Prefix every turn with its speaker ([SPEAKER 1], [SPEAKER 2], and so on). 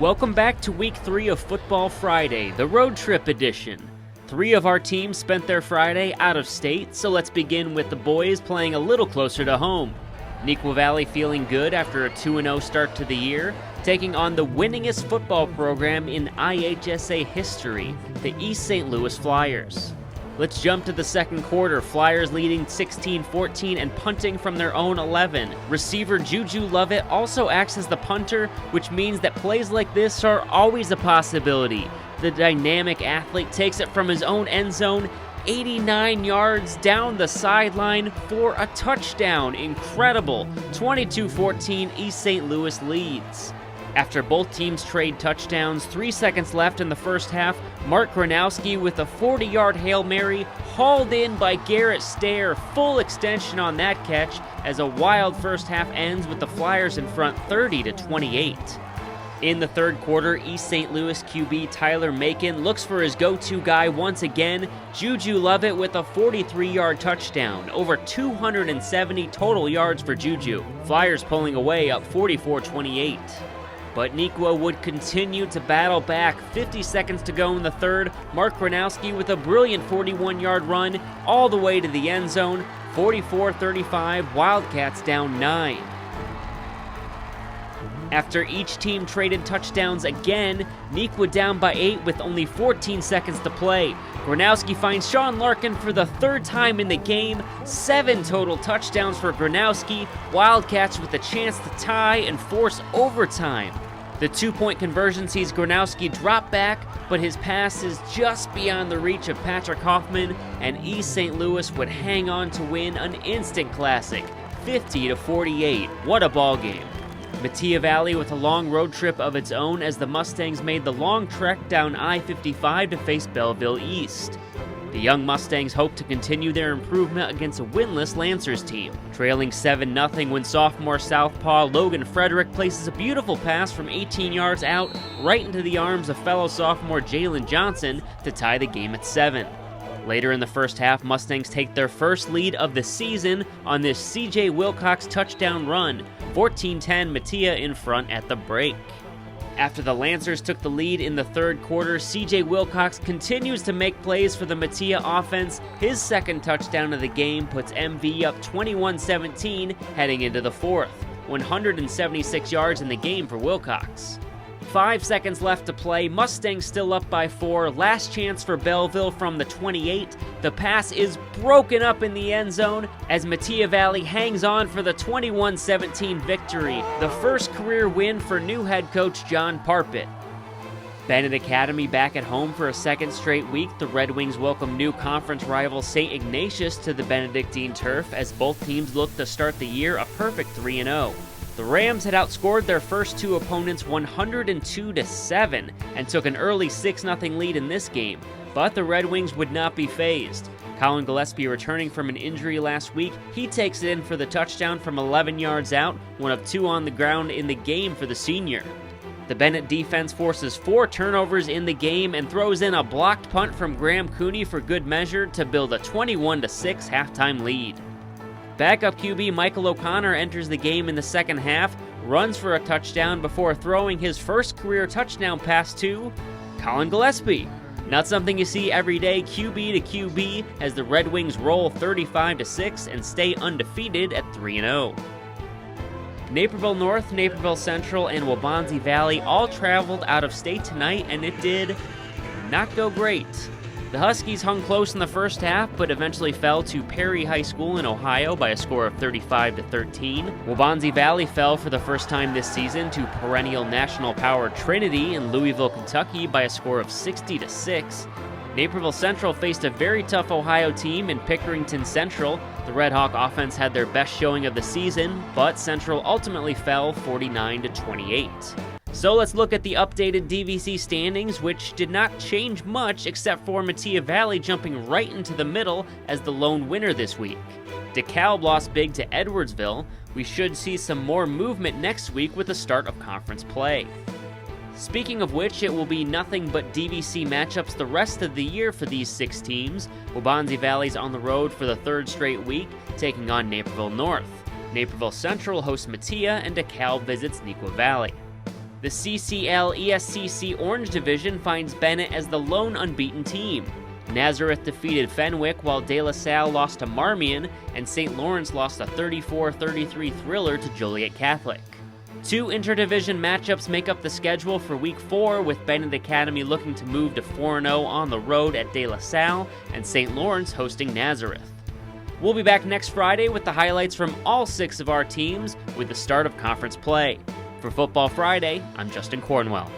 [SPEAKER 1] Welcome back to Week 3 of Football Friday, the road trip edition. 3 of our teams spent their Friday out of state, so let's begin with the boys playing a little closer to home. Niqua Valley feeling good after a 2-0 start to the year, taking on the winningest football program in IHSA history, the East St. Louis Flyers. Let's jump to the second quarter, Flyers leading 16-14 and punting from their own 11. Receiver Juju Lovett also acts as the punter, which means that plays like this are always a possibility. The dynamic athlete takes it from his own end zone, 89 yards down the sideline for a touchdown. Incredible. 22-14, East St. Louis leads. After both teams trade touchdowns, 3 seconds left in the first half, Mark Gronowski with a 40-yard Hail Mary, hauled in by Garrett Stair. Full extension on that catch as a wild first half ends with the Flyers in front 30-28. In the third quarter, East St. Louis QB Tyler Macon looks for his go-to guy once again, Juju Lovett with a 43-yard touchdown, over 270 total yards for Juju. Flyers pulling away up 44-28. But Niqua would continue to battle back. 50 seconds to go in the third. Mark Gronowski with a brilliant 41-yard run all the way to the end zone. 44-35, Wildcats down 9. After each team traded touchdowns again, Niqua down by 8 with only 14 seconds to play. Gronowski finds Sean Larkin for the third time in the game. 7 total touchdowns for Gronowski. Wildcats with a chance to tie and force overtime. The 2-point conversion sees Gronowski drop back, but his pass is just beyond the reach of Patrick Hoffman, and East St. Louis would hang on to win an instant classic, 50-48. What a ball game. Metea Valley with a long road trip of its own as the Mustangs made the long trek down I-55 to face Belleville East. The young Mustangs hope to continue their improvement against a winless Lancers team, trailing 7-0 when sophomore southpaw Logan Frederick places a beautiful pass from 18 yards out right into the arms of fellow sophomore Jalen Johnson to tie the game at 7. Later in the first half, Mustangs take their first lead of the season on this C.J. Wilcox touchdown run, 14-10 Mattia in front at the break. After the Lancers took the lead in the third quarter, C.J. Wilcox continues to make plays for the Mattia offense. His second touchdown of the game puts MV up 21-17 heading into the fourth. 176 yards in the game for Wilcox. 5 seconds left to play, Mustangs still up by 4, last chance for Belleville from the 28. The pass is broken up in the end zone as Metea Valley hangs on for the 21-17 victory, the first career win for new head coach John Parpet. Benet Academy back at home for a second straight week. The Red Wings welcome new conference rival St. Ignatius to the Benedictine turf as both teams look to start the year a perfect 3-0. The Rams had outscored their first 2 opponents 102-7 and took an early 6-0 lead in this game, but the Red Wings would not be fazed. Colin Gillespie returning from an injury last week, he takes it in for the touchdown from 11 yards out, one of 2 on the ground in the game for the senior. The Bennett defense forces 4 turnovers in the game and throws in a blocked punt from Graham Cooney for good measure to build a 21-6 halftime lead. Backup QB Michael O'Connor enters the game in the second half, runs for a touchdown before throwing his first career touchdown pass to Colin Gillespie. Not something you see every day, QB to QB, as the Red Wings roll 35-6 and stay undefeated at 3-0. Naperville North, Naperville Central, and Waubonsie Valley all traveled out of state tonight, and it did not go great. The Huskies hung close in the first half, but eventually fell to Perry High School in Ohio by a score of 35-13. Waubonsie Valley fell for the first time this season to perennial national power Trinity in Louisville, Kentucky by a score of 60-6. Naperville Central faced a very tough Ohio team in Pickerington Central. The Red Hawk offense had their best showing of the season, but Central ultimately fell 49-28. So let's look at the updated DVC standings, which did not change much except for Metea Valley jumping right into the middle as the lone winner this week. DeKalb lost big to Edwardsville. We should see some more movement next week with the start of conference play. Speaking of which, it will be nothing but DVC matchups the rest of the year for these 6 teams. Waubonsie Valley's on the road for the 3rd straight week, taking on Naperville North. Naperville Central hosts Mattia, and DeKalb visits Niqua Valley. The CCL ESCC Orange Division finds Benet as the lone unbeaten team. Nazareth defeated Fenwick while De La Salle lost to Marmion, and St. Lawrence lost a 34-33 thriller to Joliet Catholic. 2 interdivision matchups make up the schedule for Week 4, with Benet Academy looking to move to 4-0 on the road at De La Salle, and St. Lawrence hosting Nazareth. We'll be back next Friday with the highlights from all 6 of our teams with the start of conference play. For Football Friday, I'm Justin Cornwell.